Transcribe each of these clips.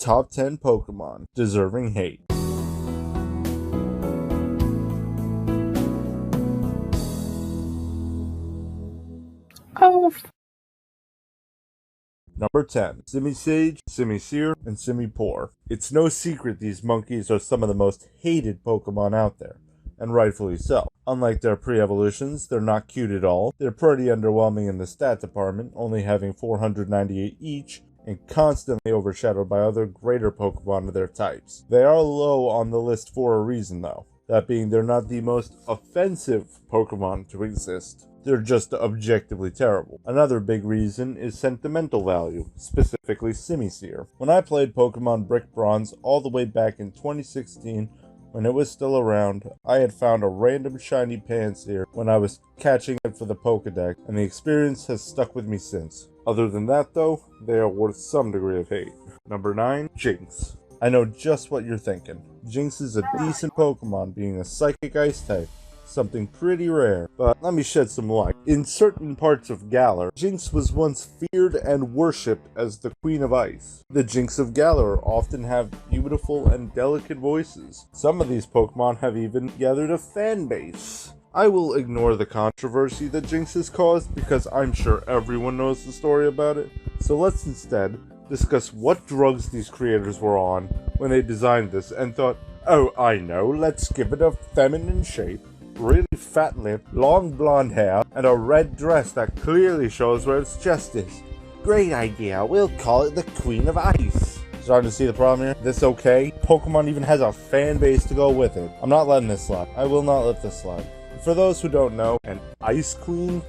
Top 10 Pokemon deserving hate. Oh. Number 10. Simisage, Simisear, and Simipour. It's no secret these monkeys are some of the most hated Pokemon out there, and rightfully so. Unlike their pre-evolutions, they're not cute at all, they're pretty underwhelming in the stat department, only having 498 each, and constantly overshadowed by other greater Pokemon of their types. They are low on the list for a reason though, that being they're not the most offensive Pokemon to exist. They're just objectively terrible. Another big reason is sentimental value, specifically Simisear. When I played Pokemon Brick Bronze all the way back in 2016, when it was still around, I had found a random shiny Pansear when I was catching it for the Pokédex, and the experience has stuck with me since. Other than that though, they are worth some degree of hate. Number 9, Jynx. I know just what you're thinking. Jinx is a decent Pokemon, being a Psychic Ice type. Something pretty rare, but let me shed some light. In certain parts of Galar, Jinx was once feared and worshipped as the Queen of Ice. The Jinx of Galar often have beautiful and delicate voices. Some of these Pokemon have even gathered a fan base. I will ignore the controversy that Jinx has caused because I'm sure everyone knows the story about it, so let's instead discuss what drugs these creators were on when they designed this and thought, oh I know, let's give it a feminine shape. Really fat lip, long blonde hair, and a red dress that clearly shows where its chest is. Great idea, we'll call it the Queen of Ice. Starting to see the problem here? This okay? Pokemon even has a fan base to go with it. I'm not letting this slide. I will not let this slide. For those who don't know, an Ice Queen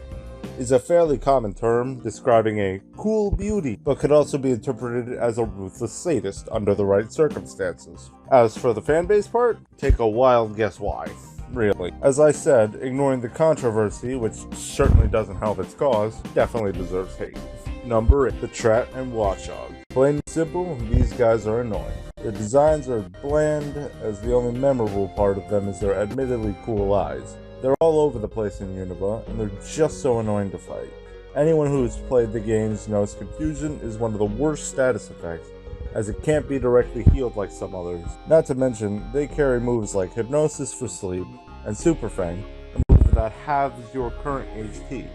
is a fairly common term describing a cool beauty, but could also be interpreted as a ruthless sadist under the right circumstances. As for the fanbase part, take a wild guess why. Really. As I said, ignoring the controversy, which certainly doesn't help its cause, definitely deserves hate. Number 8. Patrat and Watchog. Plain and simple, these guys are annoying. Their designs are bland, as the only memorable part of them is their admittedly cool eyes. They're all over the place in Unova, and they're just so annoying to fight. Anyone who's played the games knows confusion is one of the worst status effects, as it can't be directly healed like some others. Not to mention, they carry moves like Hypnosis for sleep and Super Fang, a move that halves your current HP.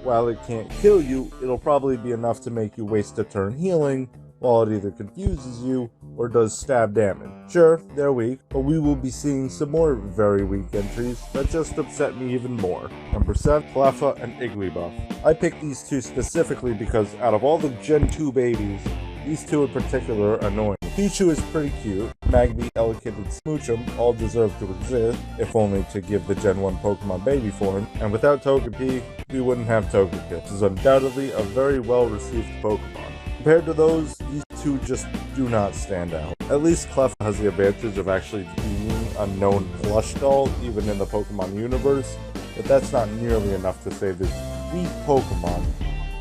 While it can't kill you, it'll probably be enough to make you waste a turn healing, while it either confuses you or does stab damage. Sure, they're weak, but we will be seeing some more very weak entries that just upset me even more. Number 7, Flaffa and Igglybuff. I picked these two specifically because out of all the Gen 2 babies, these two in particular are annoying. Pichu is pretty cute, Magby, Elekid, and Smoochum all deserve to exist, if only to give the Gen 1 Pokemon baby form, and without Togepi, we wouldn't have Togekiss. This is undoubtedly a very well-received Pokemon. Compared to those, these two just do not stand out. At least Cleffa has the advantage of actually being a known plush doll, even in the Pokemon universe, but that's not nearly enough to save this weak Pokemon,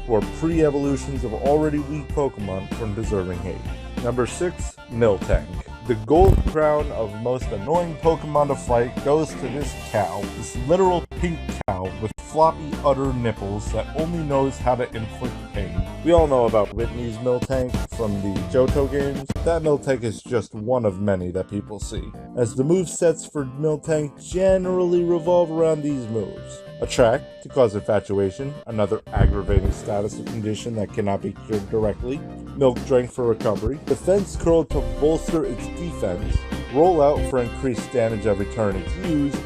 or pre-evolutions of already weak Pokemon from deserving hate. Number 6, Miltank. The gold crown of most annoying Pokemon to fight goes to this cow, this literal pink cow with floppy udder nipples that only knows how to inflict pain. We all know about Whitney's Miltank from the Johto games. That Miltank is just one of many that people see, as the movesets for Miltank generally revolve around these moves. Attract, to cause infatuation, another aggravating status or condition that cannot be cured directly. Milk Drink for recovery. Defense Curl to bolster its defense. Roll Out for increased damage every turn it's used.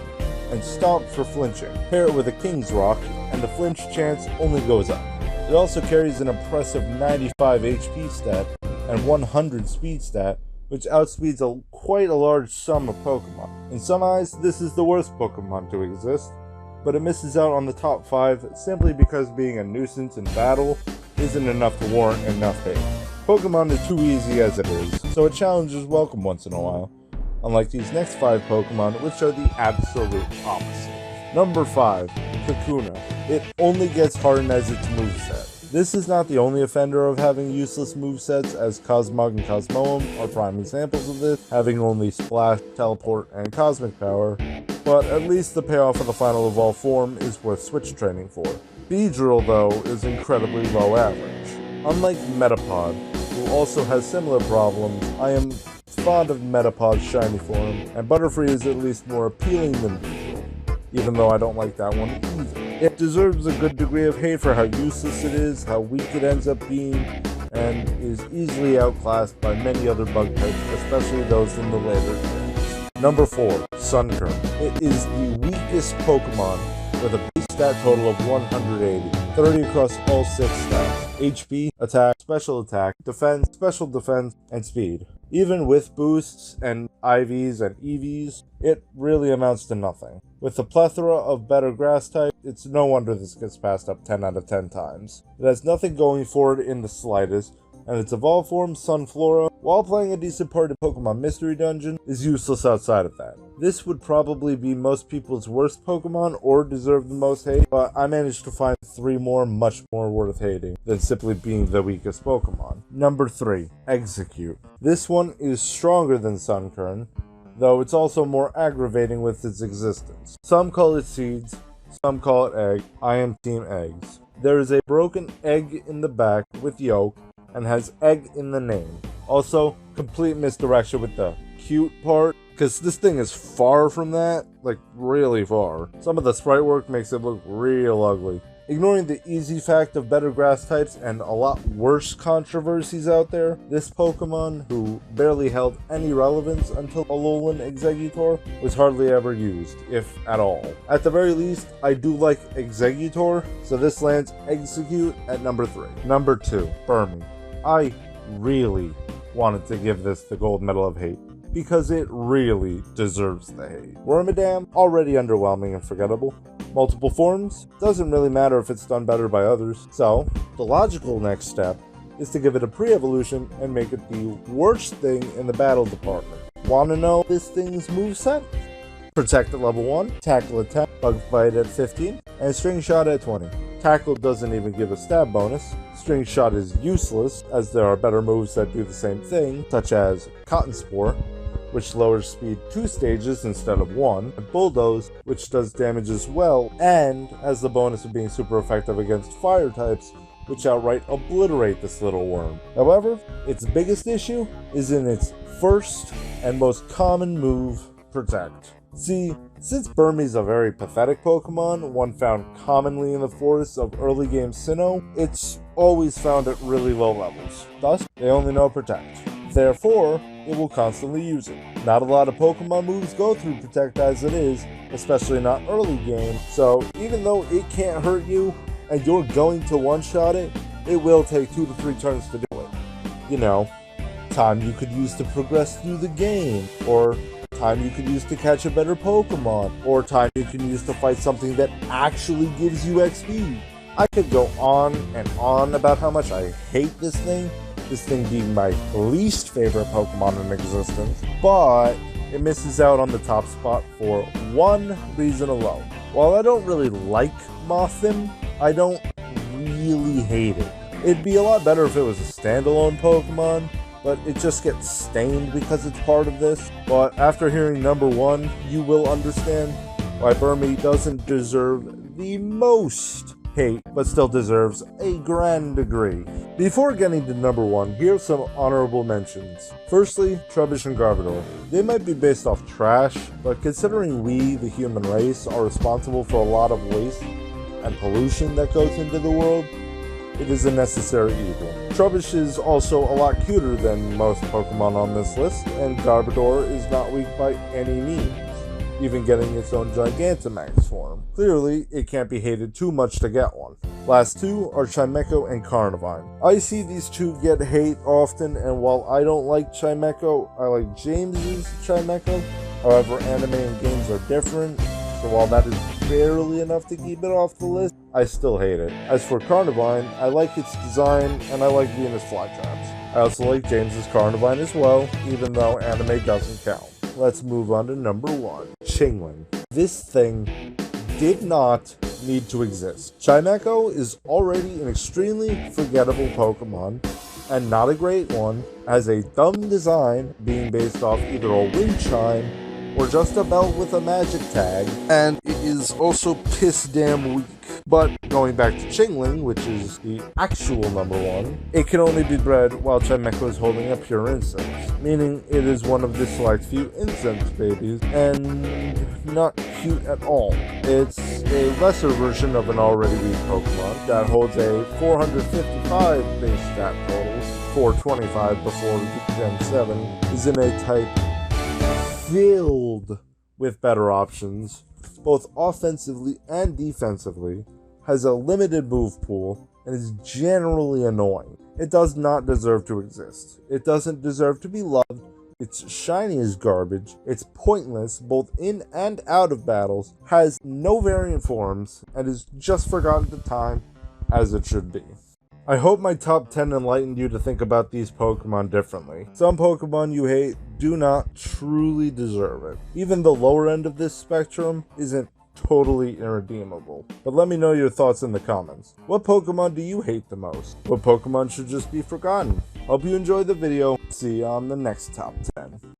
And Stomp for flinching. Pair it with a King's Rock, and the flinch chance only goes up. It also carries an impressive 95 HP stat and 100 speed stat, which outspeeds quite a large sum of Pokemon. In some eyes, this is the worst Pokemon to exist, but it misses out on the top 5 simply because being a nuisance in battle isn't enough to warrant enough hate. Pokemon is too easy as it is, so a challenge is welcome once in a while, unlike these next 5 Pokemon, which are the absolute opposite. Number 5, Kakuna. It only gets hardened as its moveset. This is not the only offender of having useless movesets, as Cosmog and Cosmoem are prime examples of this, having only Splash, Teleport, and Cosmic Power, but at least the payoff of the final evolved form is worth switch training for. Beedrill, though, is incredibly low average. Unlike Metapod, who who also has similar problems, I am fond of Metapod's shiny form, and Butterfree is at least more appealing than usual, even though I don't like that one either. It deserves a good degree of hate for how useless it is, how weak it ends up being, and is easily outclassed by many other bug types, especially those in the later gens. Number 4. Sunkern. It is the weakest Pokemon with a base stat total of 180, 30 across all 6 stats: HP, attack, special attack, defense, special defense, and speed. Even with boosts and IVs and EVs, it really amounts to nothing. With a plethora of better grass types, it's no wonder this gets passed up 10 out of 10 times. It has nothing going for it in the slightest, and its evolved form, Sunflora, while playing a decent part of Pokemon Mystery Dungeon, is useless outside of that. This would probably be most people's worst Pokemon or deserve the most hate, but I managed to find 3 more much more worth hating than simply being the weakest Pokemon. Number 3. Execute. This one is stronger than Sunkern, though it's also more aggravating with its existence. Some call it seeds, some call it egg. I am team eggs. There is a broken egg in the back with yolk, and has egg in the name. Also, complete misdirection with the cute part, because this thing is far from that, like really far. Some of the sprite work makes it look real ugly. Ignoring the easy fact of better grass types and a lot worse controversies out there, this Pokemon, who barely held any relevance until Alolan Exeggutor, was hardly ever used, if at all. At the very least, I do like Exeggutor, so this lands Execute at number 3. Number 2. Burmese. I really wanted to give this the gold medal of hate, because it really deserves the hate. Wormadam, already underwhelming and forgettable. Multiple forms, doesn't really matter if it's done better by others. So, the logical next step is to give it a pre-evolution and make it the worst thing in the battle department. Wanna know this thing's moveset? Protect at level 1, Tackle at 10, Bug Bite at 15, and String Shot at 20. Tackle doesn't even give a stab bonus. String Shot is useless, as there are better moves that do the same thing, such as Cotton Spore, which lowers speed 2 stages instead of 1, and Bulldoze, which does damage as well, and has the bonus of being super effective against fire types, which outright obliterate this little worm. However, its biggest issue is in its first and most common move, Protect. See, since Burmese is a very pathetic Pokemon, one found commonly in the forests of early game Sinnoh, it's always found at really low levels. Thus, they only know Protect. Therefore, it will constantly use it. Not a lot of Pokemon moves go through Protect as it is, especially not early game, so even though it can't hurt you, and you're going to one-shot it, it will take 2 to 3 turns to do it. You know, time you could use to progress through the game, or time you could use to catch a better Pokemon, or time you can use to fight something that actually gives you XP. I could go on and on about how much I hate this thing being my least favorite Pokemon in existence, but it misses out on the top spot for one reason alone. While I don't really like Mothim, I don't really hate it. It'd be a lot better if it was a standalone Pokemon, but it just gets stained because it's part of this. But after hearing number 1, you will understand why Burmese doesn't deserve the most hate, but still deserves a grand degree. Before getting to number 1, here's some honorable mentions. Firstly, Trubbish and Garbodor. They might be based off trash, but considering we, the human race, are responsible for a lot of waste and pollution that goes into the world, it is a necessary evil. Trubbish is also a lot cuter than most Pokemon on this list, and Garbodor is not weak by any means, even getting its own Gigantamax form. Clearly, it can't be hated too much to get one. Last 2 are Chimecho and Carnivine. I see these 2 get hate often, and while I don't like Chimecho, I like James's Chimecho. However, anime and games are different, so while that is barely enough to keep it off the list, I still hate it. As for Carnivine, I like its design, and I like Venus Flytraps. I also like James's Carnivine as well, even though anime doesn't count. Let's move on to number 1. Chingling. This thing did not need to exist. Chimecho is already an extremely forgettable Pokemon, and not a great one, has a dumb design being based off either a wind chime or just a belt with a magic tag, and it is also piss damn weak. But going back to Chingling, which is the actual number 1, it can only be bred while Chimecho is holding a pure incense, meaning it is one of the select few incense babies, and not cute at all. It's a lesser version of an already weak Pokemon that holds a 455 base stat total, 425 before Gen 7, is in a type filled with better options, both offensively and defensively, has a limited move pool, and is generally annoying. It does not deserve to exist. It doesn't deserve to be loved. It's shiny as garbage. It's pointless both in and out of battles, has no variant forms, and is just forgotten to time as it should be. I hope my top 10 enlightened you to think about these Pokemon differently. Some Pokemon you hate do not truly deserve it. Even the lower end of this spectrum isn't totally irredeemable. But let me know your thoughts in the comments. What Pokemon do you hate the most? What Pokemon should just be forgotten? Hope you enjoyed the video. See you on the next top 10.